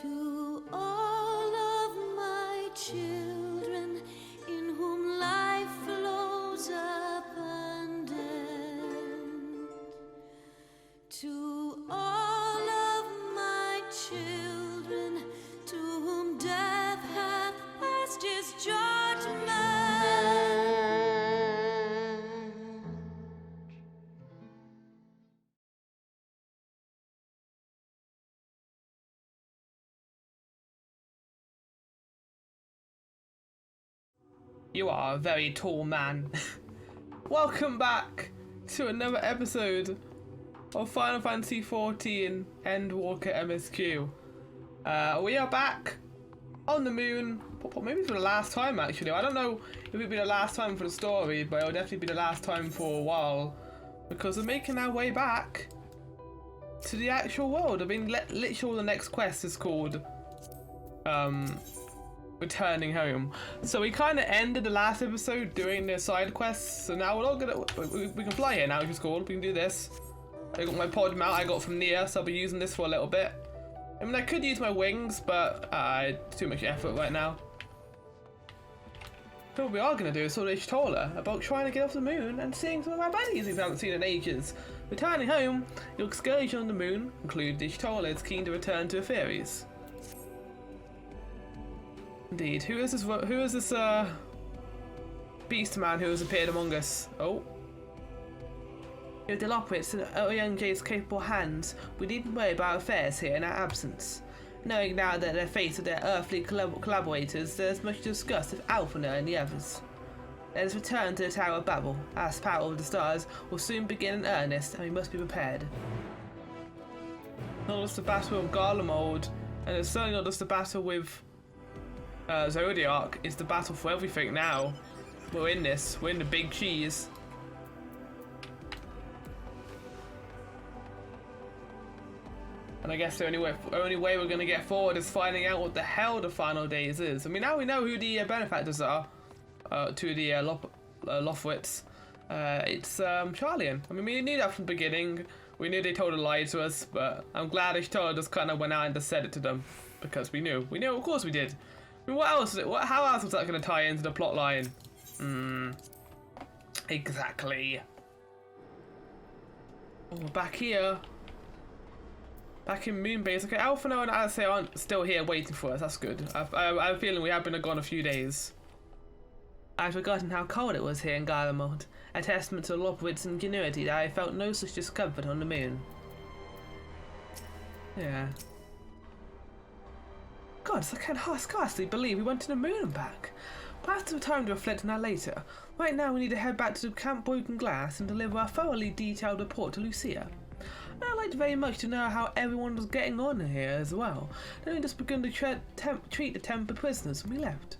To all of my children in whom life flows abundant, to all of my children to whom death hath passed his judgment. You are a very tall man. Welcome back to another episode of Final Fantasy XIV Endwalker MSQ. We are back on the moon, maybe for the last time actually. I don't know if it'll be the last time for the story, but it'll definitely be the last time for a while, because we're making our way back to the actual world. I mean, literally the next quest is called returning home. So we kind of ended the last episode doing the side quests, so now we're all gonna we can fly here now, which is cool. We can do this. I got my pod mount I got from Nia, so I'll be using this for a little bit. I mean, I could use my wings, but it's too much effort right now. So what we are gonna do is sort of Ishtola about trying to get off the moon and seeing some of our buddies we haven't seen in ages. Returning home, your excursion on the moon includes Ishtola is keen to return to the fairies. Indeed. Who is this beast man who has appeared among us? Oh. If the operates in young Jay's capable hands, we needn't worry about affairs here in our absence. Knowing now that they're faced with their earthly collaborators, there's much to discuss with Alphina and the others. Let us return to the Tower of Babel. Our power of the stars will soon begin in earnest, and we must be prepared. Not just the battle of Garlemald, and it's certainly not just the battle with Zodiac. It's the battle for everything now. We're in this. We're in the big cheese. And I guess the only way we're going to get forward is finding out what the hell the final days is. I mean, now we know who the benefactors are to the Lothwits. It's Charlian. I mean, we knew that from the beginning. We knew they told a lie to us, but I'm glad Ishtola just kind of went out and just said it to them, because we knew. We knew, of course we did. I mean, what else? How else was that going to tie into the plot line? Exactly. Oh, back here. Back in Moonbase. Okay, Alphina and Alice aren't still here waiting for us. That's good. I have a feeling we have been gone a few days. I'd forgotten how cold it was here in Garlemald. A testament to Lothwit's ingenuity that I felt no such discomfort on the moon. Yeah. God, I can scarcely believe we went to the moon and back. Perhaps we'll have time to reflect on that later. Right now we need to head back to Camp Broken Glass and deliver a thoroughly detailed report to Lucia. I'd like very much to know how everyone was getting on here as well. Then we just begun to treat the tempered prisoners when we left.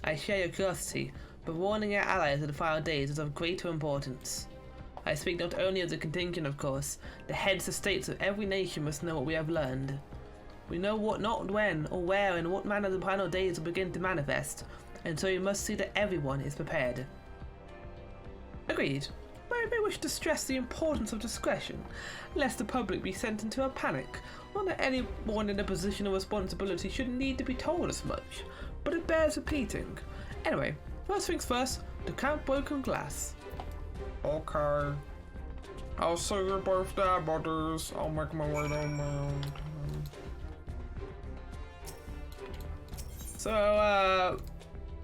I share your curiosity, but warning our allies of the final days is of greater importance. I speak not only of the contingent, of course. The heads of states of every nation must know what we have learned. We know what, not when, or where, and what manner the final days will begin to manifest, and so we must see that everyone is prepared. Agreed. But I may wish to stress the importance of discretion, lest the public be sent into a panic. Not that anyone in a position of responsibility should need to be told as much, but it bears repeating. Anyway, first things first, to Camp Broken Glass. Okay. I'll see you both there, buddies. I'll make my way down around. So,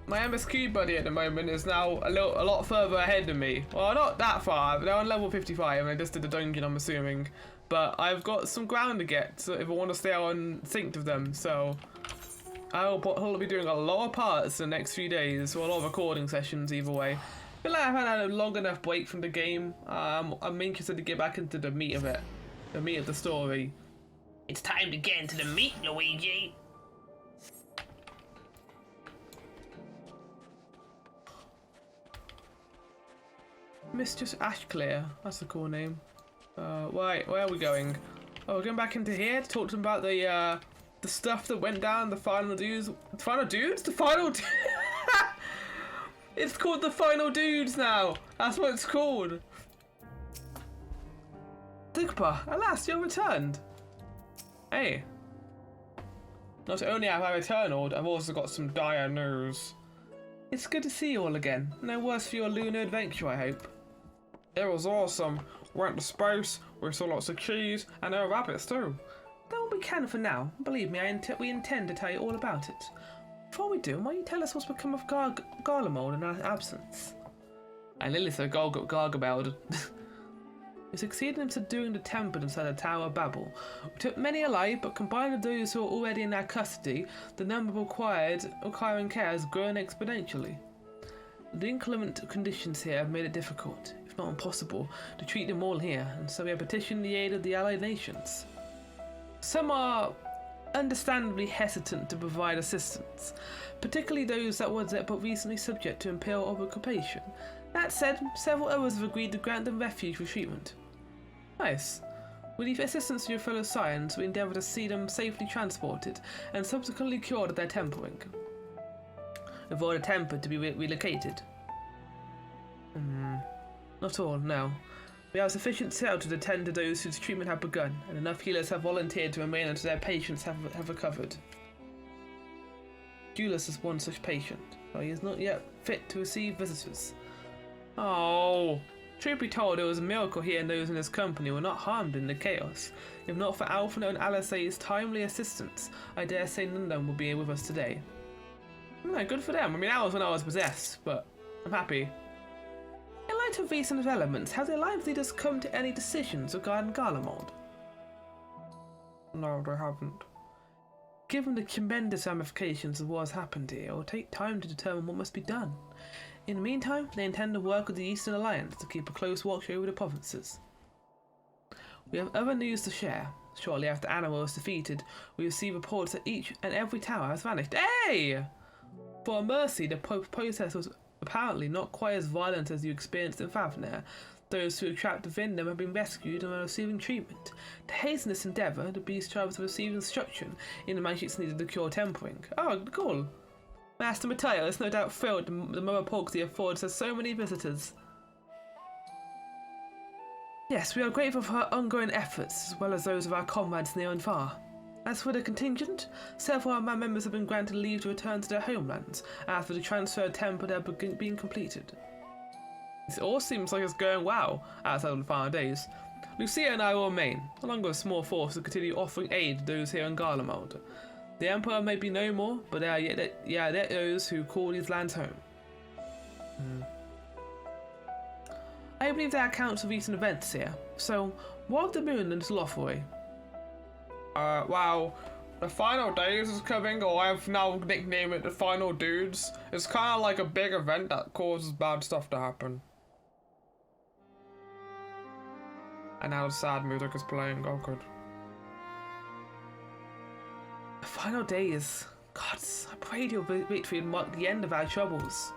my MSQ buddy at the moment is now a lot further ahead than me. Well, not that far. They're on level 55 and I just did the dungeon, I'm assuming. But I've got some ground to get so if I want to stay on synced with them. So I'll be doing a lot of parts in the next few days, or a lot of recording sessions either way. I feel like I've had a long enough break from the game. I'm interested to get back into the meat of it. The meat of the story. It's time to get into the meat, Luigi. Mistress Ashclear, that's a cool name. Right, where are we going? Oh, we're going back into here to talk to them about the stuff that went down, the final dudes. The final dudes? The final It's called the final dudes now. That's what it's called. Digpa, alas, you're returned. Hey. Not only have I returned, I've also got some dire news. It's good to see you all again. No worse for your lunar adventure, I hope. It was awesome. Went to space, we saw lots of keys, and there were rabbits too. That all we can for now. Believe me, we intend to tell you all about it. Before we do, why don't you tell us what's become of Garlemald in our absence? I nearly said Gargamel. We succeeded in subduing the Tempest inside the Tower of Babel. We took many alive, but combined with those who are already in our custody, the number requiring care has grown exponentially. The inclement conditions here have made it difficult, if not impossible, to treat them all here, and so we have petitioned the aid of the allied nations. Some are understandably hesitant to provide assistance, particularly those that were but recently subject to imperial occupation. That said, several others have agreed to grant them refuge for treatment. Nice. With the assistance of your fellow Scions, we endeavour to see them safely transported and subsequently cured of their tempering. Avoid a temper to be relocated. Not all, no. We have sufficient staff to attend to those whose treatment have begun, and enough healers have volunteered to remain until their patients have recovered. Julius is one such patient, but he is not yet fit to receive visitors. Oh, truth be told, it was a miracle he and those in his company were not harmed in the chaos. If not for Alphino and Alisae's timely assistance, I dare say none of them will be with us today. Good for them. I mean, that was when I was possessed, but I'm happy. In light of recent developments, have the Alliance leaders come to any decisions regarding Garlemald? No, they haven't. Given the tremendous ramifications of what has happened here, it will take time to determine what must be done. In the meantime, they intend to work with the Eastern Alliance to keep a close watch over the provinces. We have other news to share. Shortly after Anna was defeated, we received reports that each and every tower has vanished. Hey! For a mercy, the process was apparently not quite as violent as you experienced in Favner. Those who were trapped within them have been rescued and are receiving treatment. To hasten this endeavour, the beast tribes have received instruction in the magics needed to cure tempering. Oh, cool. Master Mateo is no doubt thrilled the Mother Porksy affords us so many visitors. Yes, we are grateful for her ongoing efforts, as well as those of our comrades near and far. As for the contingent, several of our members have been granted leave to return to their homelands after the transfer of temper had been completed. This all seems like it's going well outside of the final days. Lucia and I will remain, along with a small force to continue offering aid to those here in Garlemald. The Emperor may be no more, but there are yet those who call these lands home. I believe there are accounts of recent events here. So, what of the moon and Lothroy? Well, the final days is coming, or I've now nicknamed it the final dudes. It's kind of like a big event that causes bad stuff to happen. And now the sad music is playing. Oh, good. The final days. Gods, I prayed your victory would mark the end of our troubles.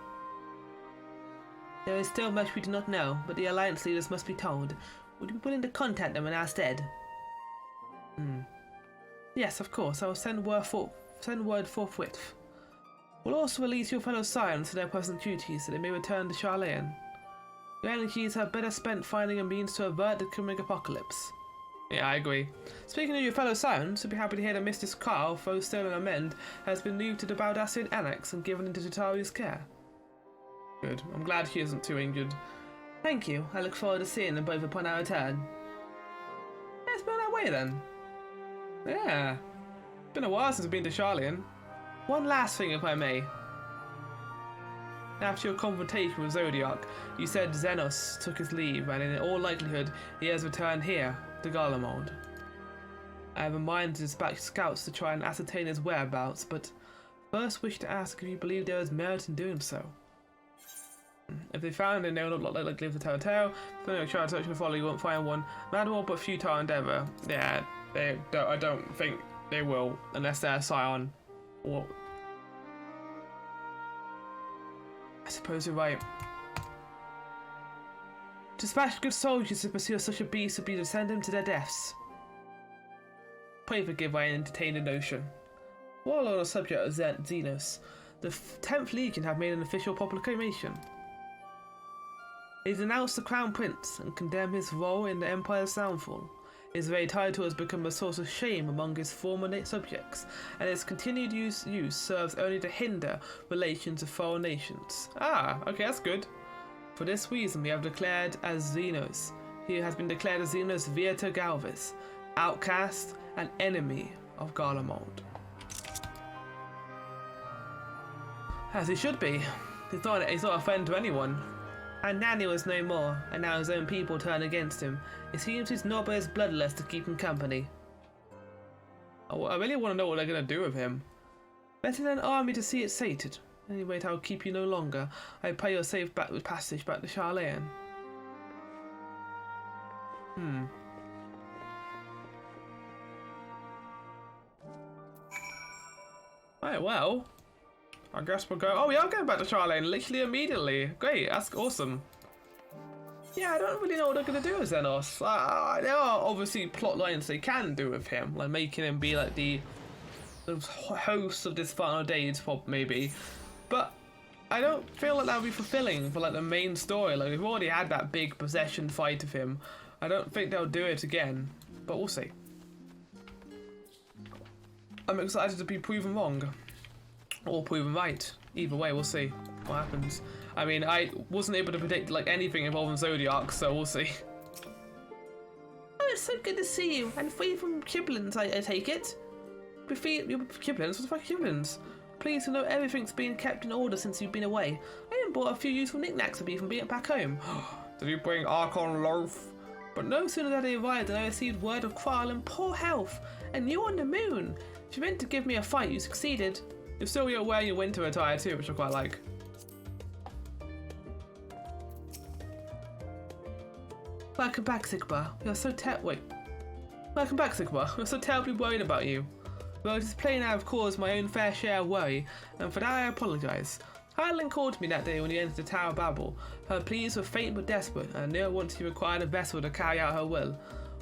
There is still much we do not know, but the Alliance leaders must be told. Would you be willing to contact them in our stead? Yes, of course. I will send word forthwith. We'll also release your fellow Scions to their present duties so they may return to Charlayan. Your energies are better spent finding a means to avert the coming apocalypse. Yeah, I agree. Speaking of your fellow Scions, I'd be happy to hear that Mr. Carl, though still in amend, has been moved to the Baldassian Annex and given into Tatari's care. Good. I'm glad she isn't too injured. Thank you. I look forward to seeing them both upon our return. Let's go that way then. Yeah. Been a while since I've been to Charlian. One last thing, if I may. After your confrontation with Zodiac, you said Xenos took his leave, and in all likelihood, he has returned here, to Garlemald. I have a mind to dispatch scouts to try and ascertain his whereabouts, but first wish to ask if you believe there is merit in doing so. If they found him, they will not likely live to tell a tale. If they try to search and follow, you won't find one. Madwell but futile endeavour. Yeah, I don't think they will, unless they're Scion. Or I suppose you're right. To dispatch good soldiers to pursue such a beast would be to send them to their deaths. Pray forgive I entertained a notion. While on the subject of Xenos, the 10th Legion have made an official proclamation. It has announced the Crown Prince and condemned his role in the Empire's downfall. His very title has become a source of shame among his former subjects, and its continued use serves only to hinder relations with foreign nations. Ah, okay, that's good. For this reason, we have declared as Xenos. He has been declared as Xenos Vieta Galvis, outcast and enemy of Garlemald. As he should be. He's not a friend to anyone. And Nanny was no more, and now his own people turn against him. It seems his Nobba is bloodless to keep him company. Oh, I really want to know what they're going to do with him. Better than an army to see it sated. Anyway, I'll keep you no longer. I pray you're safe passage back to Charlayan. Right, well, I guess we'll go. Oh, we are going back to Charlayan literally immediately. Great, that's awesome. Yeah, I don't really know what they're going to do with Xenos. There are obviously plot lines they can do with him, like making him be like the host of this final days, maybe. But I don't feel like that would be fulfilling for like the main story. Like we've already had that big possession fight of him. I don't think they'll do it again, but we'll see. I'm excited to be proven wrong. Or proven right. Either way, we'll see what happens. I mean, I wasn't able to predict like anything involving Zodiac, so we'll see. Oh, it's so good to see you, and free from Kiblins, I take it. You're Kiblins? What the fuck are Kiblins? Pleased to know everything's been kept in order since you've been away. I even bought a few useful knickknacks with me from being back home. Did you bring Archon Loaf? But no sooner had I arrived than I received word of Kral in poor health, and you on the moon. If you meant to give me a fight, you succeeded. You're still wearing your winter attire too, which I quite like. Welcome back, Sigmar. Welcome back, Sigmar. We're so terribly worried about you. Well, it is plain I have caused my own fair share of worry, and for that I apologise. Hyland called to me that day when he entered the Tower of Babel. Her pleas were faint but desperate, and I knew at once he required a vessel to carry out her will.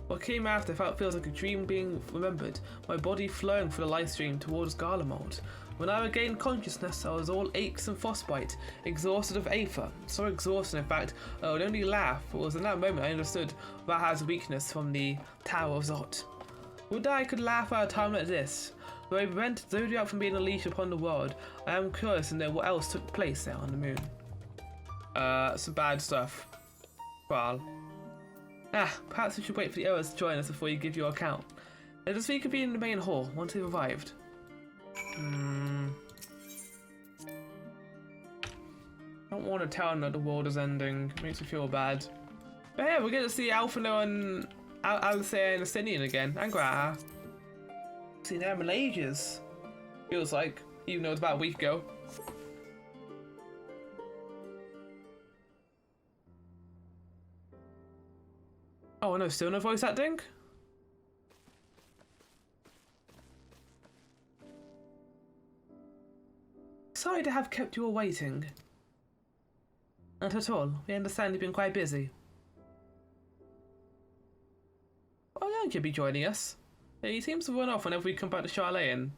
What came after feels like a dream being remembered, my body flowing through the life stream towards Garlemald. When I regained consciousness, I was all aches and frostbite, exhausted of Aether. So exhausted, in fact, I would only laugh. It was in that moment I understood Raha's weakness from the Tower of Zot. Would I could laugh at a time like this? Though I prevented Zodiac from being unleashed upon the world, I am curious to know what else took place there on the moon. Some bad stuff. Well. Perhaps we should wait for the others to join us before you give your account. Let us reconvene in the main hall once they've arrived. I don't want to tell them that the world is ending. It makes me feel bad. But yeah, we're going to see Alphino and Alistair and Asinian again. And Graha. Seen them in ages. Feels like, even though it's about a week ago. Oh no, still no voice acting? Sorry to have kept you all waiting. Not at all. We understand you've been quite busy. Oh, yeah, you'll be joining us. Yeah, he seems to run off whenever we come back to Charlayan.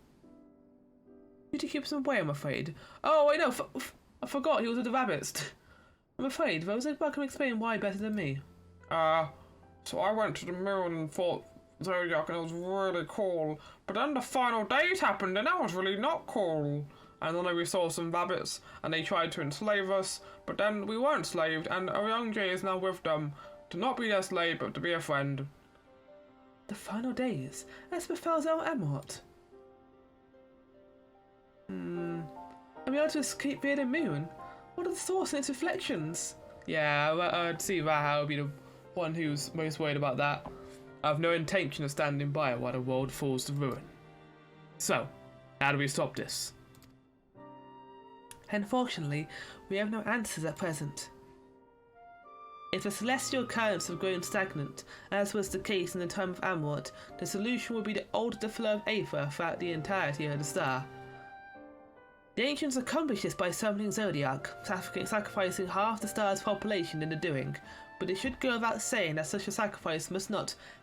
Need to keep us away, I'm afraid. Oh, wait, no, I forgot he was with the rabbits. I'm afraid Rosenberg can explain why better than me. So I went to the moon and fought Zodiac and it was really cool. But then the final days happened and that was really not cool. And then we saw some rabbits and they tried to enslave us, but then we weren't enslaved and our young Jay is now with them. To not be their slave, but to be a friend. The final days? As befell Emhart. And we are to escape via the moon? What are the source and its reflections? Yeah, I'd see Raha would be the one who's most worried about that. I have no intention of standing by while the world falls to ruin. So, how do we stop this? Unfortunately, we have no answers at present. If the celestial currents have grown stagnant, as was the case in the time of Amrot, the solution would be to alter the flow of Aether throughout the entirety of the star. The ancients accomplished this by summoning Zodiac, sacrificing half the star's population in the doing, but it should go without saying that such a sacrifice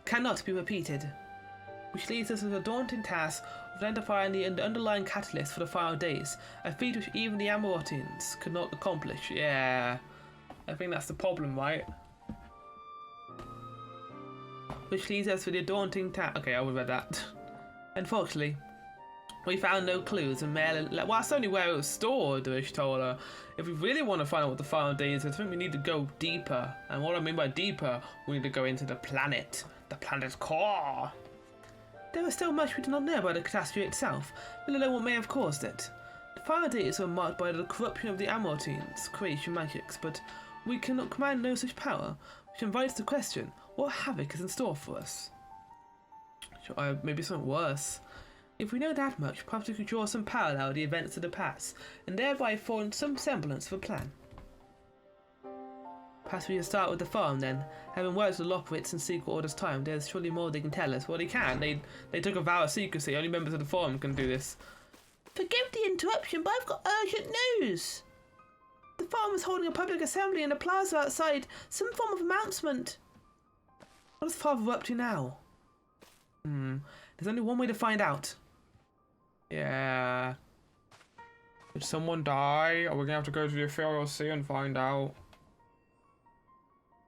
cannot be repeated. Which leads us to the daunting task of identifying the underlying catalyst for the final days, a feat which even the Amarotians could not accomplish. Yeah, I think that's the problem, right? which leads us to the daunting task. Okay, I will read that. Unfortunately, we found no clues and mail. Well, that's only where it was stored, Wish told her. If we really want to find out what the final day is, I think we need to go deeper. And what I mean by deeper, we need to go into the planet's core. There is still much we do not know about the catastrophe itself, let alone what may have caused it. The final days were marked by the corruption of the Amortines' creation magics, but we cannot command no such power, which invites the question, what havoc is in store for us? Maybe something worse. If we know that much, perhaps we could draw some parallel to the events of the past, and thereby form some semblance of a plan. Perhaps we can start with the farm then. Having worked with Lopowitz in secret all this time, there's surely more they can tell us. Well, they can. They took a vow of secrecy. Only members of the farm can do this. Forgive the interruption, but I've got urgent news. The farm is holding a public assembly in the plaza outside. Some form of announcement. What is Father up to now? There's only one way to find out. Yeah. Did someone die? Are we gonna have to go to the Ethereal Sea and find out?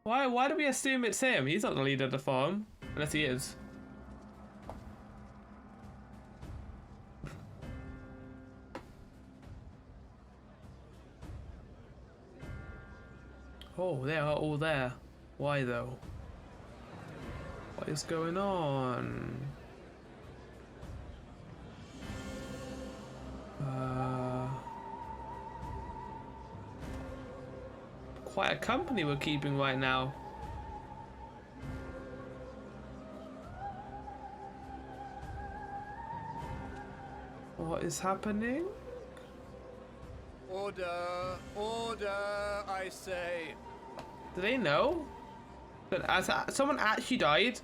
Why do we assume it's him? He's not the leader of the farm. Unless he is. Oh, they are all there. Why though? What is going on? Quite a company we're keeping right now. What is happening? Order, order, I say. Do they know that someone actually died?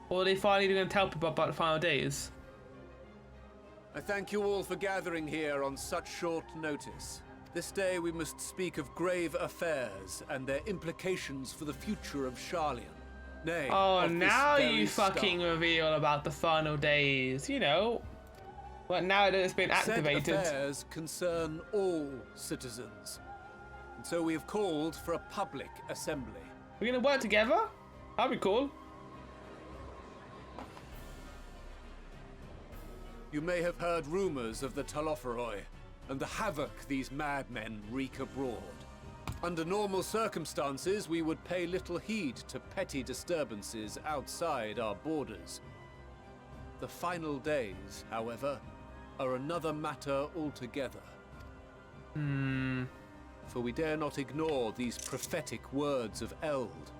Or are they finally going to tell people about the final days? I thank you all for gathering here on such short notice. This day we must speak of grave affairs and their implications for the future of Sharlayan. Nay, Oh, of this now very you fucking start. reveal about the final days, you know. Well, now that it's been activated. Said affairs concern all citizens. And so we have called for a public assembly. We're going to work together? That'd be cool. You may have heard rumors of the Telophoroi and the havoc these madmen wreak abroad. Under normal circumstances, we would pay little heed to petty disturbances outside our borders. The final days, however, are another matter altogether. For we dare not ignore these prophetic words of Eld.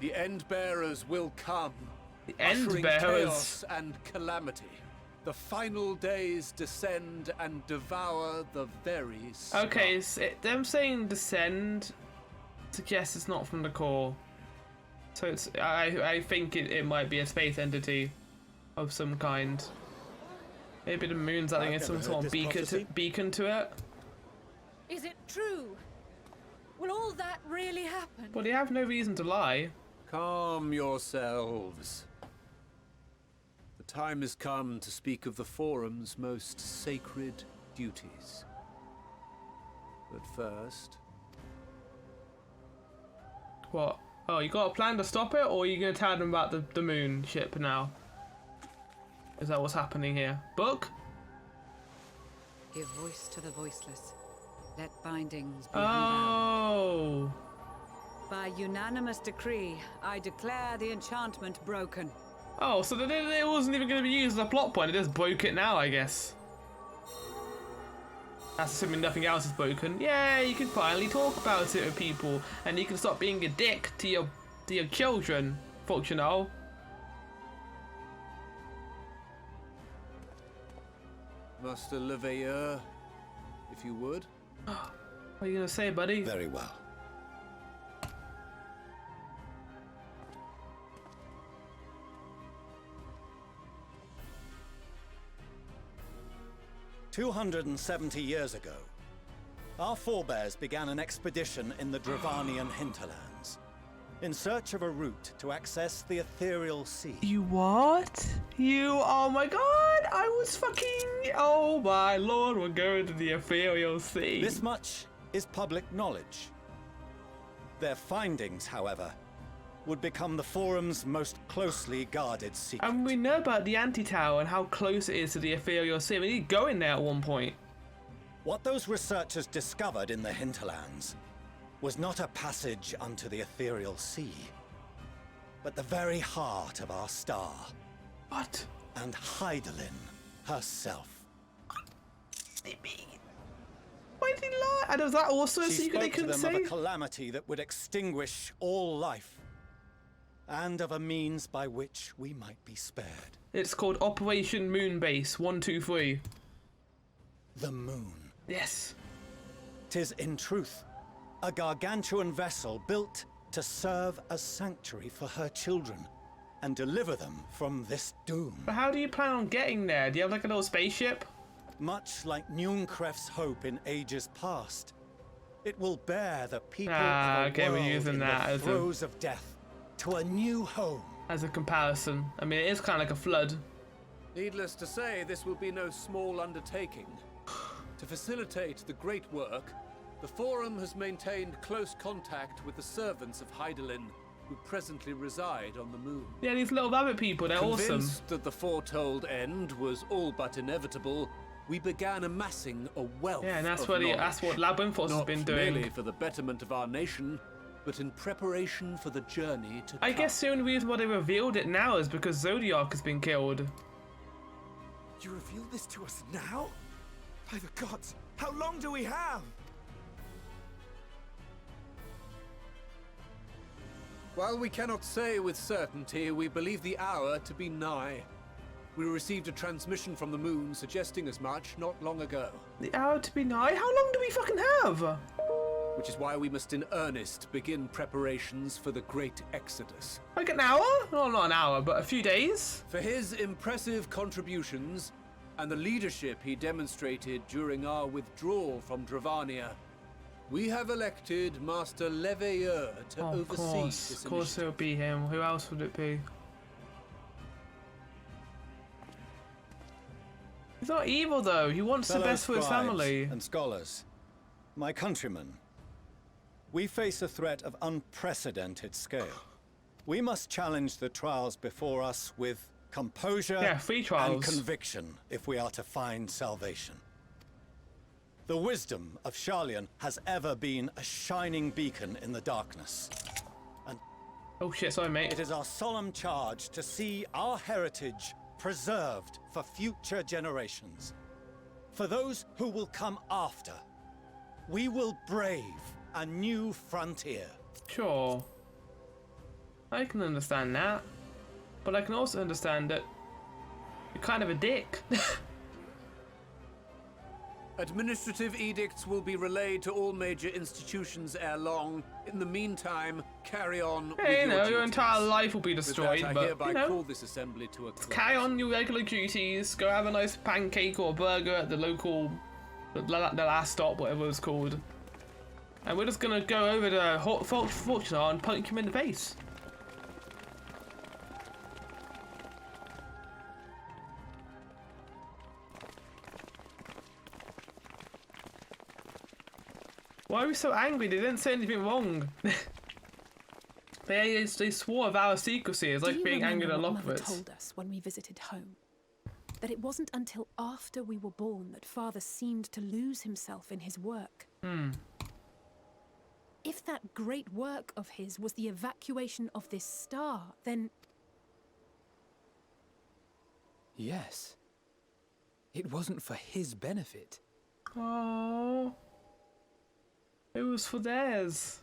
The End-Bearers will come, The ushering End-Bearers. chaos and calamity. The final days descend and devour the very sky. Okay, so them saying descend suggests it's not from the core. So it's I think it might be a space entity of some kind. Maybe the moon's adding I've some never sort heard of this prophecy. beacon to it. Is it true? Will all that really happen? But they have no reason to lie. Calm yourselves. The time has come to speak of the Forum's most sacred duties. But first, What? Oh, you got a plan to stop it, or are you going to tell them about the moon ship now? Is that what's happening here? Book? Give voice to the voiceless. Let bindings be unbound. Oh. By unanimous decree, I declare the enchantment broken. Oh, so it wasn't even going to be used as a plot point. It just broke it now, I guess. That's assuming nothing else is broken. Yeah, you can finally talk about it with people, and you can stop being a dick to your children, Functional. Master Leveilleur, if you would. What are you going to say, buddy? Very well. "270 years ago, our forebears began an expedition in the Dravanian hinterlands, in search of a route to access the ethereal sea. You what? Oh my god, I was fucking, oh my lord, we're going to the ethereal sea. This much is public knowledge. Their findings, however, would become the Forum's most closely guarded secret. And we know about the anti-tower and how close it is to the Ethereal Sea. We need to go in there at one point. What those researchers discovered in the hinterlands was not a passage unto the Ethereal Sea, but the very heart of our star. What? And Hydaelyn herself. Why did he lie? And was that also a She secret they spoke to couldn't them say? of a calamity that would extinguish all life, and of a means by which we might be spared. It's called Operation Moonbase 123. The moon. Yes. 'Tis in truth a gargantuan vessel built to serve as sanctuary for her children and deliver them from this doom. But how do you plan on getting there? Do you have like a little spaceship? Much like Nunkref's hope in ages past, it will bear the people Ah, of a okay, we're world using in that the as a- throes of death to a new home. As a comparison. I mean, it is kind of like a flood. Needless to say, this will be no small undertaking. To facilitate the great work, the Forum has maintained close contact with the servants of Hydaelyn, who presently reside on the moon. Yeah, these little rabbit people, they're awesome. Convinced that the foretold end was all but inevitable, we began amassing a wealth Yeah, and that's of what knowledge. that's what Labyrinthos has Not been merely doing. for the betterment of our nation, but in preparation for the journey to I come. guess the only reason why they revealed it now is because Zodiac has been killed. You reveal this to us now? By the gods, how long do we have? While we cannot say with certainty, we believe the hour to be nigh. We received a transmission from the moon suggesting as much not long ago, The hour to be nigh? How long do we fucking have? which is why we must in earnest begin preparations for the great exodus. Like an hour? No, not an hour, but a few days? For his impressive contributions and the leadership he demonstrated during our withdrawal from Dravania, we have elected Master Leveilleur to Oh, oversee this of course initiative. it'll be him. Who else would it be? He's not evil though. He wants the Fellow best for his scribes family. and scholars, my countrymen, we face a threat of unprecedented scale. We must challenge the trials before us with composure Yeah, free and trials. conviction if we are to find salvation. The wisdom of Sharlayan has ever been a shining beacon in the darkness. Oh shit, sorry mate. It is our solemn charge to see our heritage preserved for future generations. For those who will come after, we will brave a new frontier. Sure. I can understand that. But I can also understand that you're kind of a dick. Administrative edicts will be relayed to all major institutions ere long. In the meantime, carry on with Hey, you know, your duties. entire life will be With destroyed, that, I but hereby you know, call this assembly to a close. carry on your regular duties. Go have a nice pancake or burger at the local, the last stop, whatever it's called. And we're just gonna go over to Fortune and punch him in the face. Why are we so angry? They didn't say anything wrong. They swore a vow of secrecy. It's Do like you being angry remember at what Mother Lockwitz. told us when we visited home? That it wasn't until after we were born that Father seemed to lose himself in his work. If that great work of his was the evacuation of this star, then Yes. It wasn't for his benefit. Oh, it was for theirs.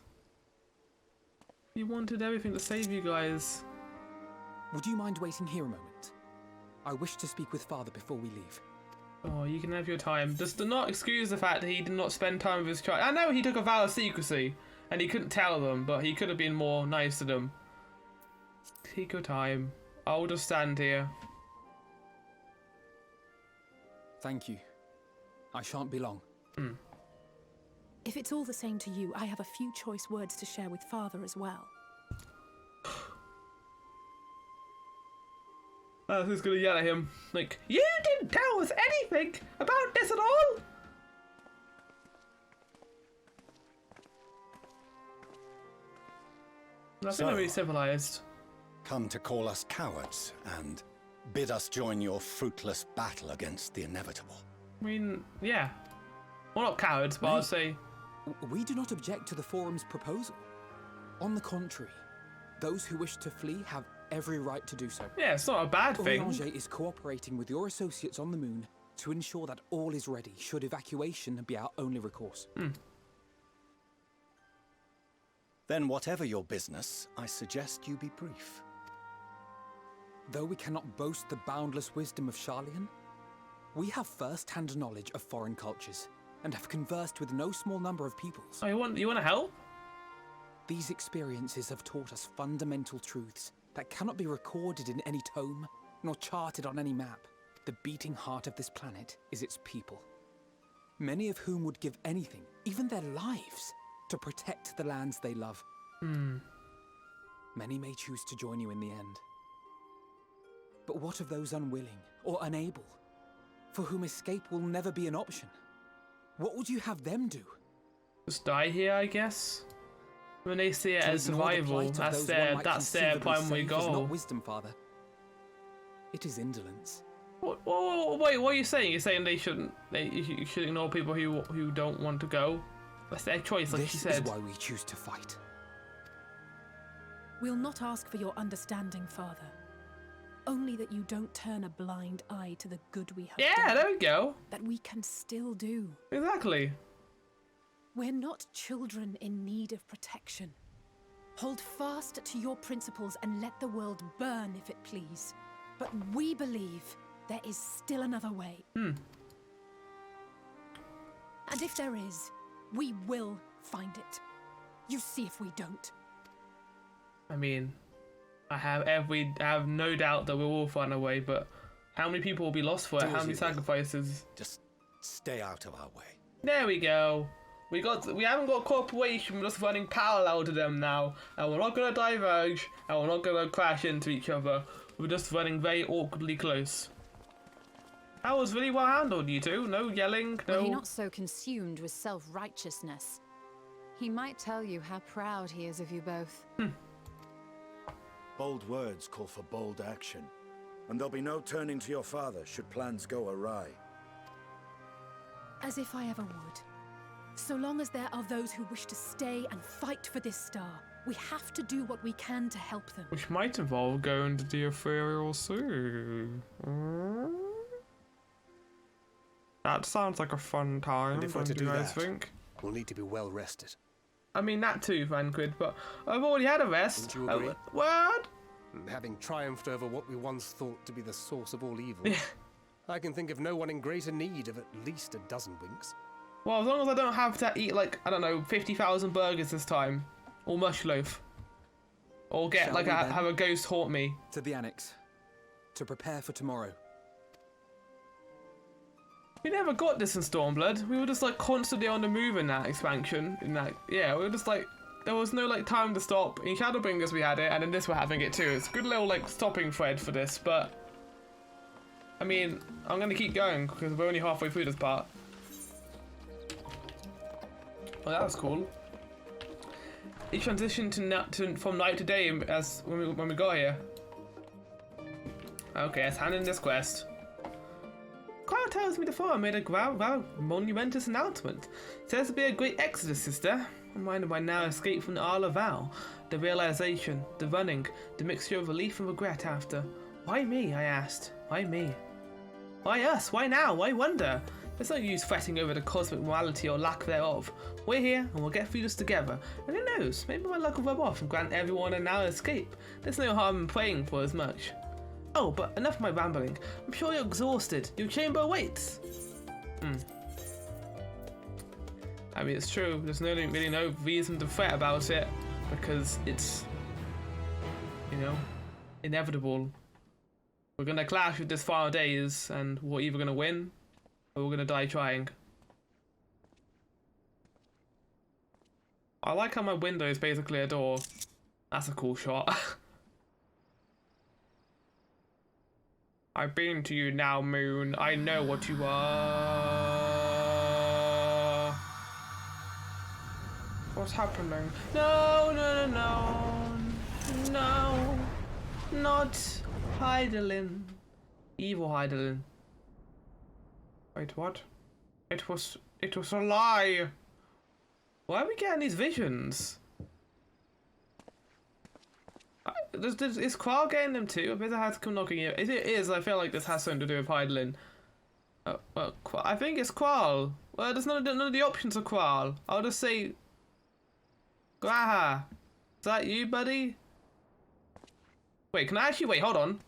He wanted everything to save you guys. Would you mind waiting here a moment? I wish to speak with Father before we leave. Oh, you can have your time. Just do not excuse the fact that he did not spend time with his child. I know he took a vow of secrecy, and he couldn't tell them, but he could have been more nice to them. Take your time. I'll just stand here. Thank you. I shan't be long. if it's all the same to you, I have a few choice words to share with Father as well. Who's gonna yell at him? Like, you didn't tell us anything about this at all? I think they're really civilized. Come to call us cowards and bid us join your fruitless battle against the inevitable. I mean, yeah. Well, not cowards, but I'll say... We do not object to the Forum's proposal. On the contrary, those who wish to flee have every right to do so. Yeah, it's not a bad thing. Orianger is cooperating with your associates on the moon to ensure that all is ready should evacuation be our only recourse. Then whatever your business, I suggest you be brief. Though we cannot boast the boundless wisdom of Charlian, we have first-hand knowledge of foreign cultures and have conversed with no small number of peoples. Oh, you want to help? These experiences have taught us fundamental truths that cannot be recorded in any tome, nor charted on any map. The beating heart of this planet is its people, many of whom would give anything, even their lives, to protect the lands they love. Many may choose to join you in the end. But what of those unwilling or unable, for whom escape will never be an option? What would you have them do? Just die here, I guess. When they see it as survival, that's their primary goal. It is not wisdom, Father. It is indolence. Wait, what are you saying? You're saying you should ignore people who don't want to go? That's their choice, like she said. This is why we choose to fight. We'll not ask for your understanding, Father. Only that you don't turn a blind eye to the good we have done. Yeah, there we go. That we can still do. Exactly. We're not children in need of protection. Hold fast to your principles and let the world burn if it please. But we believe there is still another way. And if there is, we will find it. You see if we don't. I mean, I have no doubt that we'll all find a way, but how many people will be lost for it? How many sacrifices? Just stay out of our way. There we go. We haven't got cooperation, we're just running parallel to them now. And we're not gonna diverge, and we're not gonna crash into each other. We're just running very awkwardly close. That was really well handled, you two. No yelling, no... Were he not so consumed with self-righteousness, he might tell you how proud he is of you both. Bold words call for bold action. And there'll be no turning to your father should plans go awry. As if I ever would. So long as there are those who wish to stay and fight for this star, we have to do what we can to help them. Which might involve going to the ethereal sea. That sounds like a fun time, And if we're don't to you do guys that, think? we'll need to be well rested. I mean, that too, Vanquid, but I've already had a rest. Wouldn't you agree? What? And having triumphed over what we once thought to be the source of all evil, Yeah. I can think of no one in greater need of at least a dozen winks. Well, as long as I don't have to eat, like, I don't know, 50,000 burgers this time. Or mush loaf. Or get, Shall like, we then? have a ghost haunt me. To the annex, to prepare for tomorrow. We never got this in Stormblood. We were just, like, constantly on the move in that expansion. Yeah, we were just, like, there was no, like, time to stop. In Shadowbringers we had it, and in this we're having it too. It's a good little, like, stopping thread for this, but... I mean, I'm gonna keep going, because we're only halfway through this part. Oh, that was cool. It transitioned from night to day as when we got here. Okay, let's hand in this quest. Cloud tells me the Forum made a monumentous announcement. Says to be a great exodus, sister. Reminded by now escape from the Isle of Val. The realization, the running, the mixture of relief and regret after. Why me, I asked. Why me? Why us? Why now? Why wonder? There's no use fretting over the cosmic morality or lack thereof. We're here, and we'll get through this together. And who knows, maybe my luck will rub off and grant everyone a now escape. There's no harm in praying for as much. Oh, but enough of my rambling. I'm sure you're exhausted. Your chamber awaits. I mean, it's true. There's really no reason to fret about it, because it's, you know, inevitable. We're gonna clash with this final days, and we're either gonna win, or we're gonna die trying. I like how my window is basically a door. That's a cool shot. I've been to you now, Moon. I know what you are. What's happening? No, no, no, no. No, not Hydaelyn. Evil Hydaelyn. Wait, what? It was a lie. Why are we getting these visions? Is Qual getting them too? I bet I had to come knocking it. If it is, I feel like this has something to do with Hydaelyn. Well, I think it's Qual. Well, there's none of the options are Qual. I'll just say... Graha. Is that you, buddy? Wait, can I actually... Wait, hold on.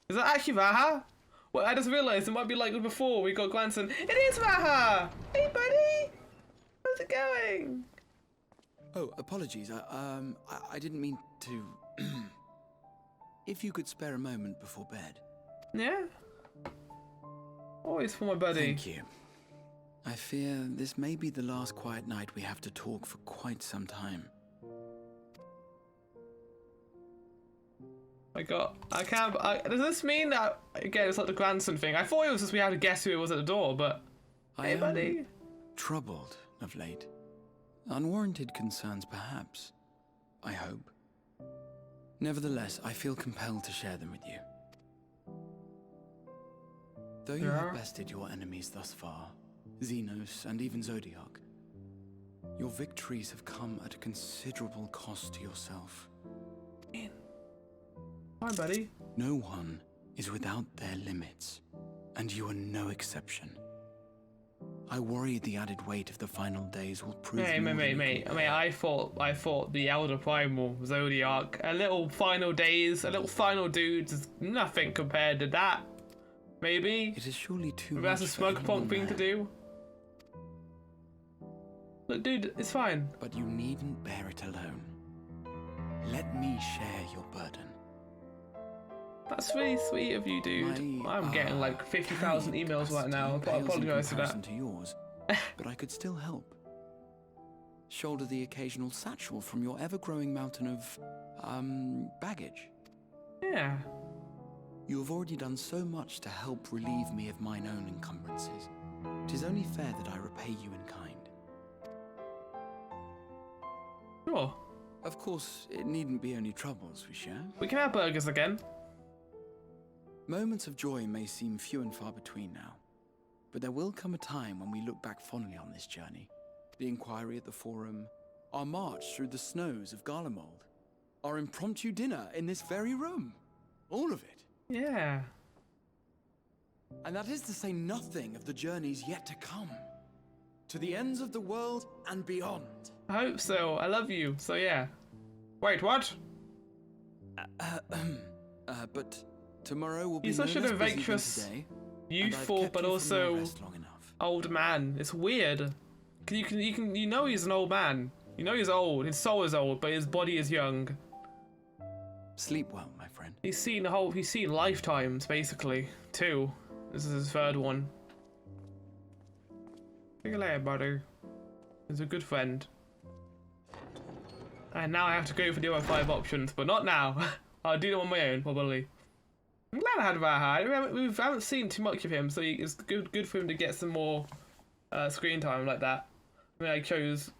Is that actually Vaha? Well, I just realised it might be like before we got Glanson. It is Vaha! Hey, buddy! How's it going? Oh, apologies. I didn't mean to... If you could spare a moment before bed. Yeah? Always for my buddy. Thank you. I fear this may be the last quiet night we have to talk for quite some time. Does this mean that, again, it's like the grandson thing? I thought it was just we had to guess who it was at the door, but... Hey, buddy. Troubled of late. Unwarranted concerns, perhaps. I hope. Nevertheless, I feel compelled to share them with you. Though you have bested your enemies thus far, Xenos and even Zodiac, your victories have come at a considerable cost to yourself. Hi, buddy. No one is without their limits, and you are no exception. I worry the added weight of the final days will prove. Mate. I thought the Elder Primal Zodiac, a little final days, a little final dudes is nothing compared to that. Maybe. It is surely too much. That's a smug punk thing to do. Look, dude, it's fine. But you needn't bear it alone. Let me share your burden. That's really sweet of you, dude. I'm getting like 50,000 emails right now. I apologise for that. To yours, but I could still help. Shoulder the occasional satchel from your ever-growing mountain of, baggage. Yeah. You have already done so much to help relieve me of mine own encumbrances. 'Tis only fair that I repay you in kind. Sure. Of course, it needn't be only troubles we share. We can have burgers again. Moments of joy may seem few and far between now, but there will come a time when we look back fondly on this journey. The inquiry at the Forum, our march through the snows of Garlemald, our impromptu dinner in this very room. All of it. Yeah. And that is to say nothing of the journeys yet to come. To the ends of the world and beyond. I hope so. I love you. So yeah. Wait, what? But tomorrow will be He's such an adventurous, youthful, but also old man. It's weird. You know he's an old man. You know he's old. His soul is old, but his body is young. Sleep well, my friend. He's seen lifetimes, basically. 2. This is his 3rd one. See you later, buddy. He's a good friend. And now I have to go for the other 5 options, but not now. I'll do them on my own, probably. I'm glad I had Vaha. We haven't seen too much of him, so it's good for him to get some more screen time like that. I mean, I chose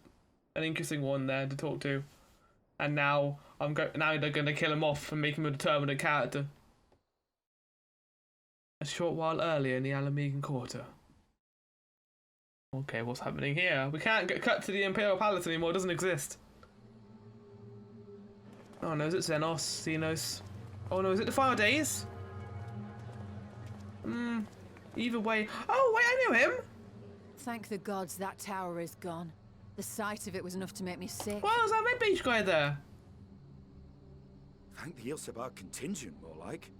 an interesting one there to talk to, and now they're gonna kill him off and make him a determinate character. A short while earlier in the Alamegan Quarter. Okay, what's happening here? We can't get cut to the Imperial Palace anymore. It doesn't exist. Oh no, is it Xenos? Oh no, is it the final days? Either way. Oh wait, I know him! Thank the gods that tower is gone. The sight of it was enough to make me sick. Why was that mid-beach guy there? Thank the Ilsebar contingent, more like.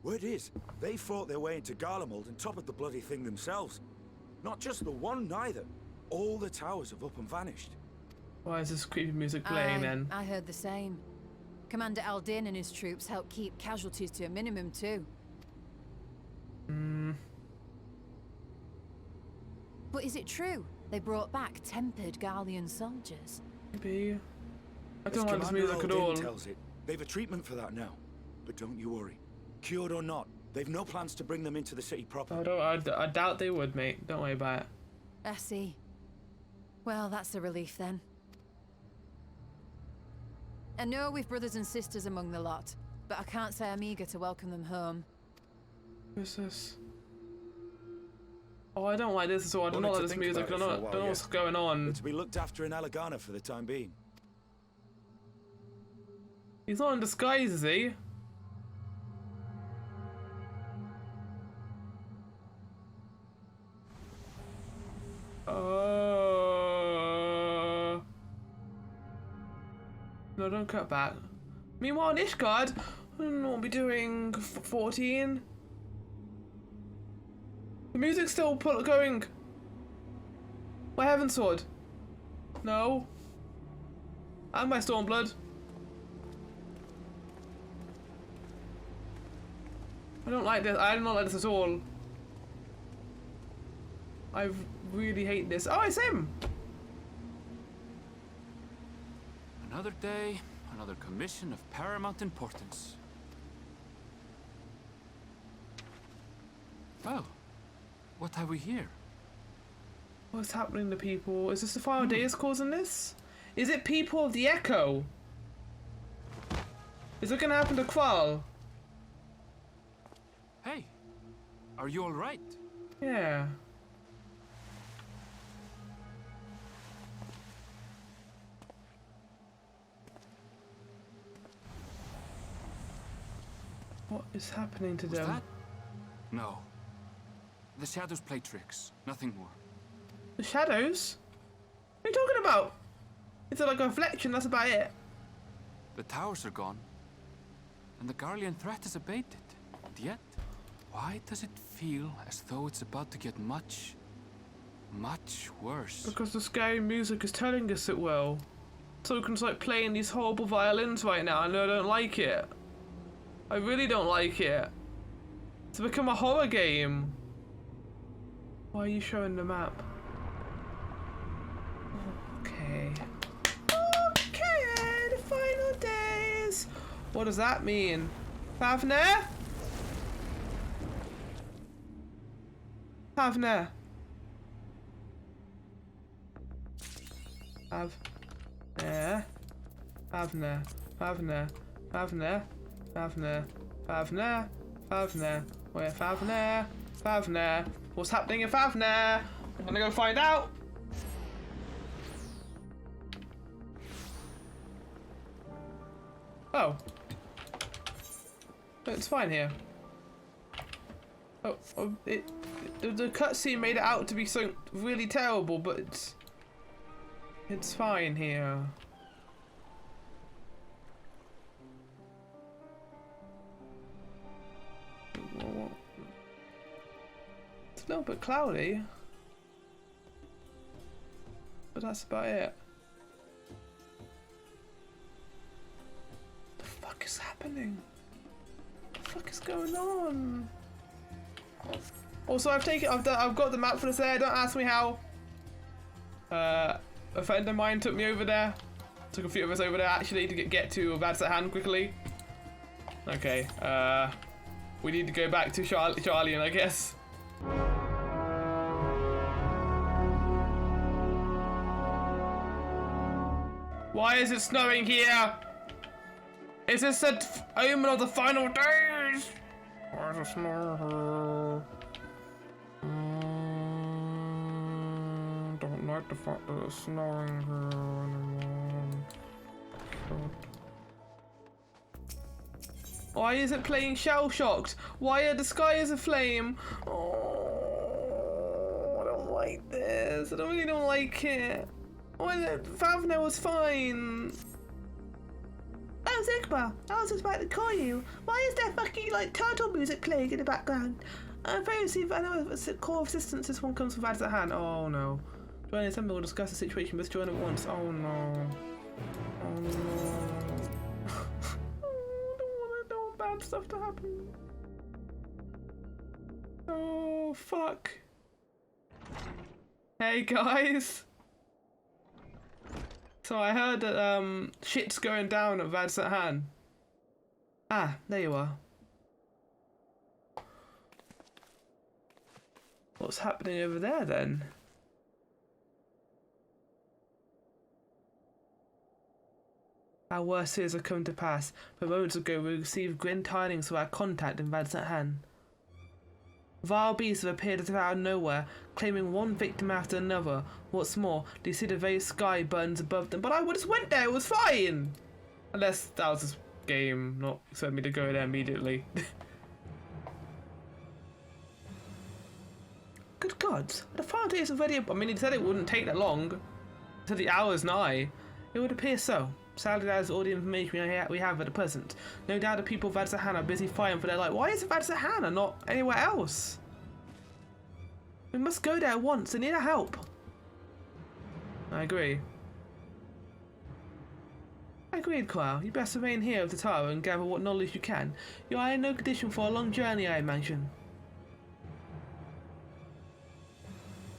Word is, they fought their way into Garlemald and toppled the bloody thing themselves. Not just the one, neither. All the towers have up and vanished. Why is this creepy music playing then? I heard the same. Commander Aldin and his troops helped keep casualties to a minimum too. But is it true? They brought back tempered Garlean soldiers. Maybe. I don't like this music at all. Tells it. They've a treatment for that now. But don't you worry. Cured or not, they've no plans to bring them into the city proper. I doubt they would, mate. Don't worry about it. I see. Well, that's a relief then. I know we've brothers and sisters among the lot, but I can't say I'm eager to welcome them home. Who's this? Oh, I don't like this at all. I don't like this music. I don't know what's going on. But to be looked after in Alagana for the time being. He's not in disguise, is he? No, don't cut back. Meanwhile, on Ishgard, I don't know what I'll be doing. 14. The music's still going. My Heaven Sword. No. And my Stormblood. I don't like this. I do not like this at all. I really hate this. Oh, it's him! Another day, another commission of paramount importance. Oh, what have we here? What's happening to people? Is this the final day is causing this? Is it people of the Echo? Is it gonna happen to Qual? Hey, are you all right? Yeah. What is happening to them? That? No. The shadows play tricks, nothing more. The shadows? What are you talking about? It's like a reflection, that's about it. The towers are gone, and the Garlean threat is abated. And yet, why does it feel as though it's about to get much, much worse? Because the scary music is telling us it will. Token's like playing these horrible violins right now, and I don't like it. I really don't like it. It's become a horror game. Why are you showing the map? Okay. Okay, the final days. What does that mean? Favner? Favner. Favner. Favner. Favner. Favner. Favner. Favner. Favner. Where Favner? Favner. What's happening in Favner? I'm gonna go find out. Oh. It's fine here. Oh, the cutscene made it out to be so really terrible, but it's fine here. It's a little bit cloudy, but that's about it. The fuck is happening? What the fuck is going on? Also, I've got the map for this there. Don't ask me how. A friend of mine took me over there. Took a few of us over there actually to get to Vad's at hand quickly. Okay. We need to go back to Charlie, I guess. Why is it snowing here? Is this an omen of the final days? Why is it snowing here? Don't like the fact that it's snowing here anymore. Why is it playing Shell Shocked? Why are the skies aflame? Oh, I don't like this. I really don't like it. Favner was fine. Oh, Zigbar, I was just about to call you. Why is there fucking like turtle music playing in the background? I'm very I know it's a call of assistance. This one comes from Vad's at hand. Oh no. Join the assembly. We'll discuss the situation. Let's join at once. Oh no. Oh no. I don't want bad stuff to happen. Oh fuck. Hey guys. So I heard that shit's going down at Vad's at hand. Ah, there you are. What's happening over there then? Our worst fears have come to pass, but moments ago we received grim tidings from our contact in Vadsahan. Vile beasts have appeared out of nowhere, claiming one victim after another. What's more, they see the very sky burns above them. But I just went there, it was fine! Unless that was this game not expecting me to go there immediately. Good gods, the final day is already I mean, he said it wouldn't take that long. He said the hour's nigh. It would appear so. Sadly, that is all the information we have at the present. No doubt the people of Vadsahan are busy fighting for their life. Why is it Vadsahan and not anywhere else? We must go there at once. They need our help. I agree. Agreed, Quail. You best remain here with the tower and gather what knowledge you can. You are in no condition for a long journey, I imagine.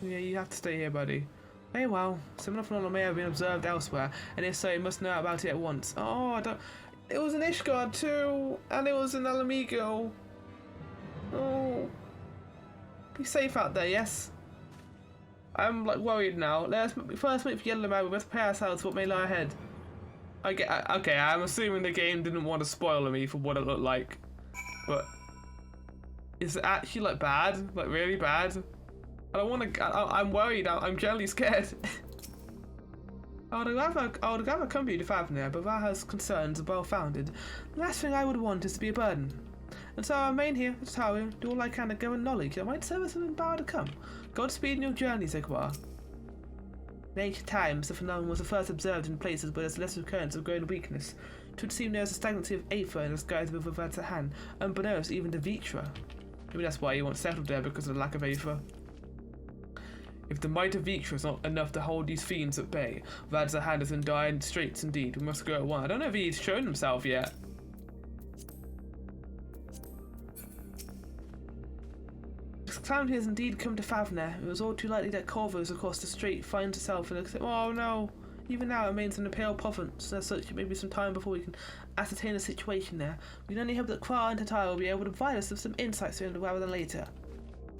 Yeah, you have to stay here, buddy. Very well. Similar phenomena may have been observed elsewhere, and if so, you must know about it at once. Oh, I don't... It was an Ishgard too, and it was an Alamigo. Oh. Be safe out there, yes? I'm, like, worried now. Let's first meet the Yellow Man. We must prepare ourselves for what may lie ahead. Okay, I'm assuming the game didn't want to spoil me for what it looked like. But... is it actually, like, bad? Like, really bad? I don't want to. I'm worried. I'm generally scared. I would rather accompany to Favner, but Valha's concerns are well founded. The last thing I would want is to be a burden. And so I remain here at the tower, do all I can to gather knowledge that might serve us in power to come. Godspeed in your journeys, Equar. In ancient times, the phenomenon was first observed in places where there's less occurrence of growing weakness. It would seem there's a stagnancy of aether in the skies above Vadsahan, unbeknownst even to Vitra. Maybe that's why you want settled there, because of the lack of aether. If the might of Vitra is not enough to hold these fiends at bay, Vadsahan is in dire straits indeed. We must go at once. I don't know if he's shown himself yet. This calamity has indeed come to Favner. It was all too likely that Corvus across the strait finds itself in a... Oh no! Even now it remains in the Pale Province. As such, it may be some time before we can ascertain the situation there. We can only hope that Quar and Tatar will be able to provide us with some insights sooner rather than later.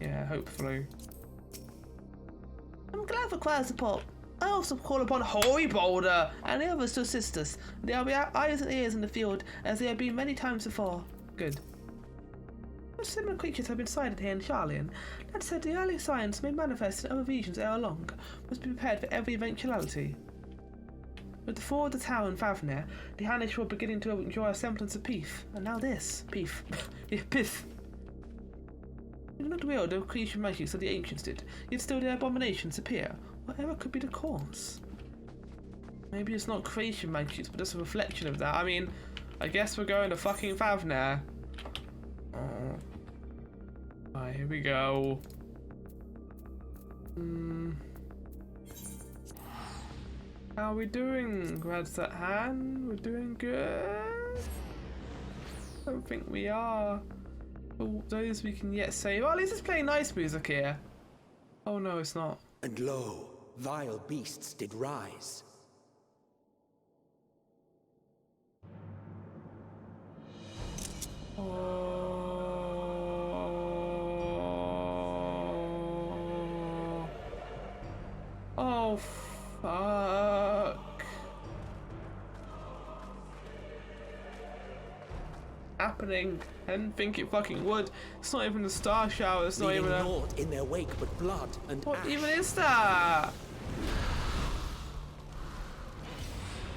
Yeah, hopefully. I'm glad for Quar's support. I also call upon Hoary Boulder and the others to assist us. They will be our eyes and ears in the field, as they have been many times before. Good. Similar creatures have been sighted here in Charlian. That said, the early signs may manifest in other regions ere long. Must be prepared for every eventuality. With the fall of the tower in Favner, the Hanish were beginning to enjoy a semblance of peace. And now this. Peace. Piff. We do not wield the creation magics that the ancients did, yet still their abominations appear. Whatever could be the cause? Maybe it's not creation magics, but just a reflection of that. I mean, I guess we're going to fucking Favner. Oh. Right, here we go. How are we doing, Vadsahan? We're doing good? I don't think we are. But those we can yet save. Oh, at least it's playing nice music here. Oh no, it's not. And lo, vile beasts did rise. Oh, fuck. Happening. I didn't think it fucking would. It's not even a star shower. It's not even a... naught in their wake but blood and what ash. even is that?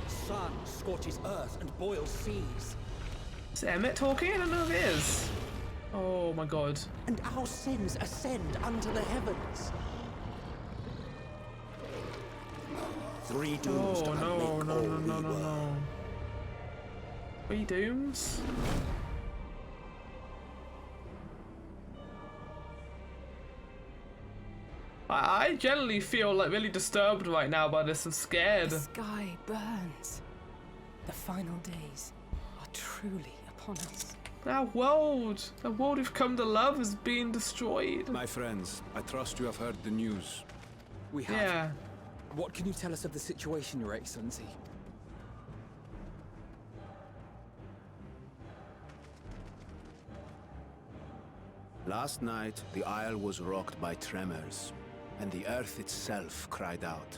Sun scorches earth and boils seas. Is Emmett talking? I don't know if it is. Oh my god. And our sins ascend unto the heavens. Three dooms to unmake all we were. Three dooms? I generally feel like really disturbed right now by this and scared. The sky burns. The final days are truly upon us. Our world, the world we've come to love, is being destroyed. My friends, I trust you have heard the news. We have. Yeah. What can you tell us of the situation, Your Excellency? Last night, the isle was rocked by tremors, and the earth itself cried out.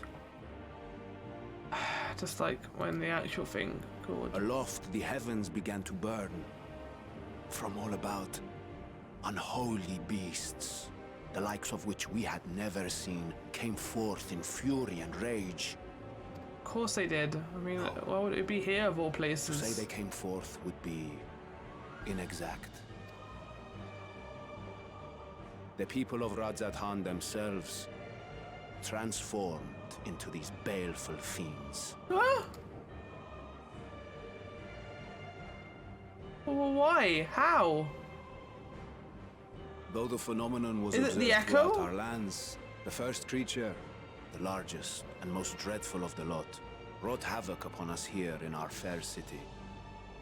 Just like when the actual thing God. Aloft, the heavens began to burn. From all about, unholy beasts, the likes of which we had never seen, came forth in fury and rage. Of course they did. I mean, why would it be here of all To places? say they came forth would be inexact. The people of Radzat themselves transformed into these baleful fiends. Ah! Well, why? How? Though the phenomenon was Is it observed the echo? throughout our lands, the first creature, the largest and most dreadful of the lot, wrought havoc upon us here in our fair city.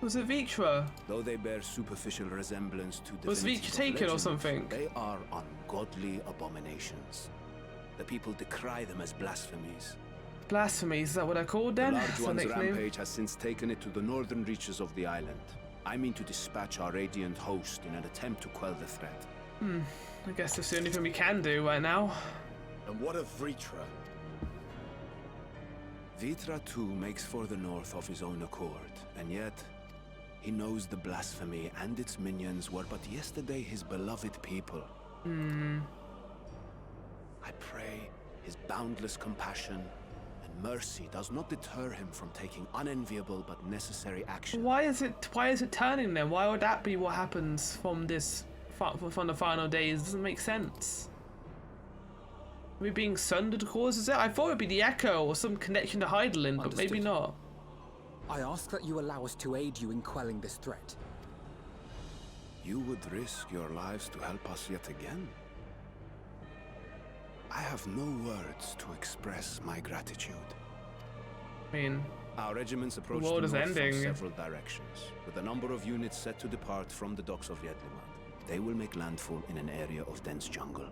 Was it Vitra? Though they bear superficial resemblance to Was divinities Vitra of taken or legend, something? They are ungodly abominations. The people decry them as blasphemies. Blasphemies, is that what I called The then? large That's the one's nickname. rampage has since taken it to the northern reaches of the island. I mean to dispatch our radiant host in an attempt to quell the threat. I guess that's the only thing we can do right now. And what of Vritra? Vitra too makes for the north of his own accord, and yet he knows the blasphemy and its minions were but yesterday his beloved people. I pray his boundless compassion and mercy does not deter him from taking unenviable but necessary action. Why is it turning then? Why would that be what happens from this from the final days? It doesn't make sense. Are we being sundered causes it? I thought it'd be the echo or some connection to Heidelin, but maybe not. I ask that you allow us to aid you in quelling this threat. You would risk your lives to help us yet again? I have no words to express my gratitude. I mean, our regiments approach the world north is ending. from several directions, with a number of units set to depart from the docks of Yedlimat. They will make landfall in an area of dense jungle,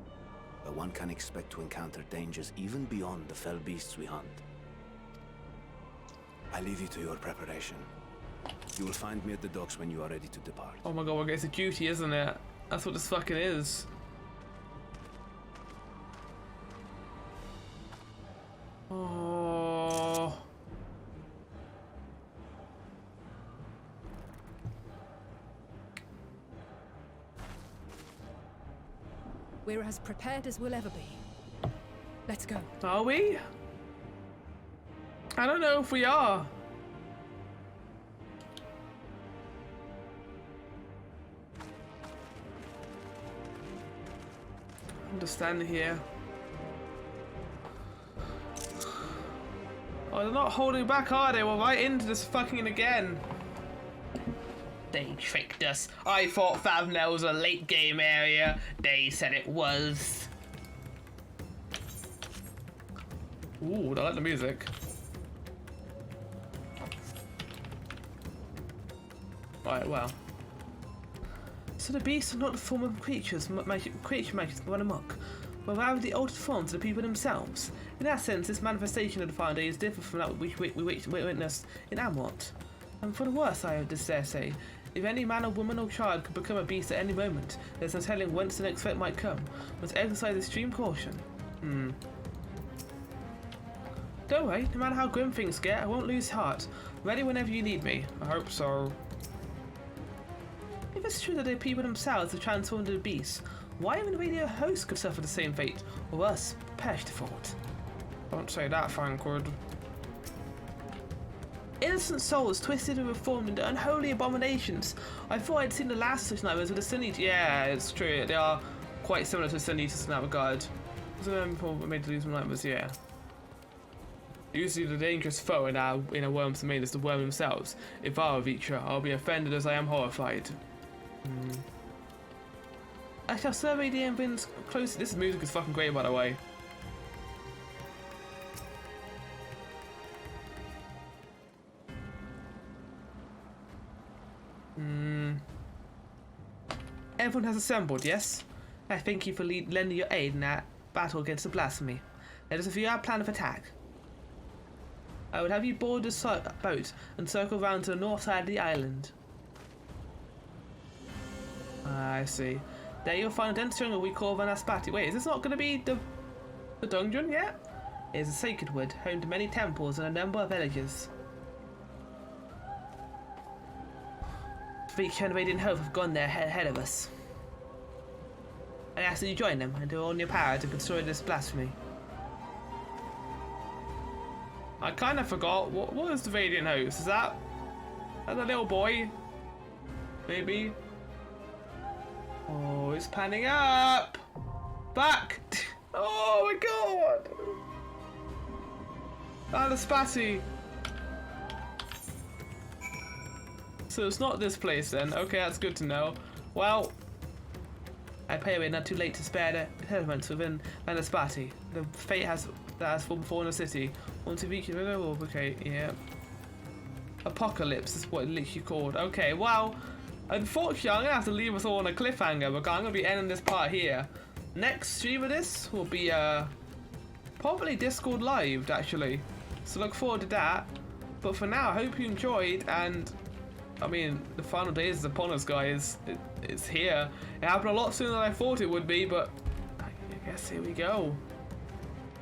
where one can expect to encounter dangers even beyond the fell beasts we hunt. I leave you to your preparation. You will find me at the docks when you are ready to depart. Oh my god, well, it's a duty, isn't it? That's what this fucking is. Oh. We're as prepared as we'll ever be. Let's go. Are we? I don't know if we are. I'm just standing here. Oh, they're not holding back, are they? We're right into this fucking again. They tricked us. I thought Favnell was a late game area. They said it was. Ooh, I like the music. Right, well. So the beasts are not the form of creatures, creature makers run amok, but rather the altered forms of the people themselves. In that sense, this manifestation of the final day is different from that which we witnessed in Amwat. And for the worse, I would dare say, if any man or woman or child could become a beast at any moment, there's no telling whence the next threat might come. Must exercise extreme caution. Don't worry, no matter how grim things get, I won't lose heart. Ready whenever you need me. I hope so. If it's true that the people themselves have transformed into beasts, why even the radio host could suffer the same fate, or worse, perish to fault? Don't say that, Thancred. Innocent souls twisted and reformed into unholy abominations. I thought I'd seen the last such nightmares with the Sun Eaters. Yeah, it's true. They are quite similar to the Sun Eaters in that regard. Before we made lose nightmares, yeah. Usually the dangerous foe in a worm's domain is the worm themselves. If I were Vitra, I'll be offended as I am horrified. I shall survey the environs closely. This music is fucking great, by the way. Everyone has assembled, yes? I thank you for lending your aid in that battle against the blasphemy. Let us review our plan of attack. I would have you board the boat and circle round to the north side of the island. I see. There you'll find a dense jungle we call Vanaspati. Wait, is this not going to be the dungeon yet? It is a sacred wood, home to many temples and a number of villages. reach Radiant Hope have gone there ahead of us. I ask that you join them and do all in your power to destroy this blasphemy. I kind of forgot. What is the Radiant Host? Is that the little boy? Maybe? Oh, it's panning up! Back! Oh my god! Ah, the spatty! So it's not this place then. Okay, that's good to know. Well, I pray we're not too late to spare the settlements within Landaspati. The fate that has fallen the city. Want to be okay, yeah. Apocalypse is what it literally called. Okay, well, unfortunately, I'm gonna have to leave us all on a cliffhanger. But I'm gonna be ending this part here. Next stream of this will be probably Discord live actually. So look forward to that. But for now, I hope you enjoyed, and I mean, the final day is upon us, guys. It's here. It happened a lot sooner than I thought it would be, but I guess here we go.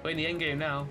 We're in the end game now.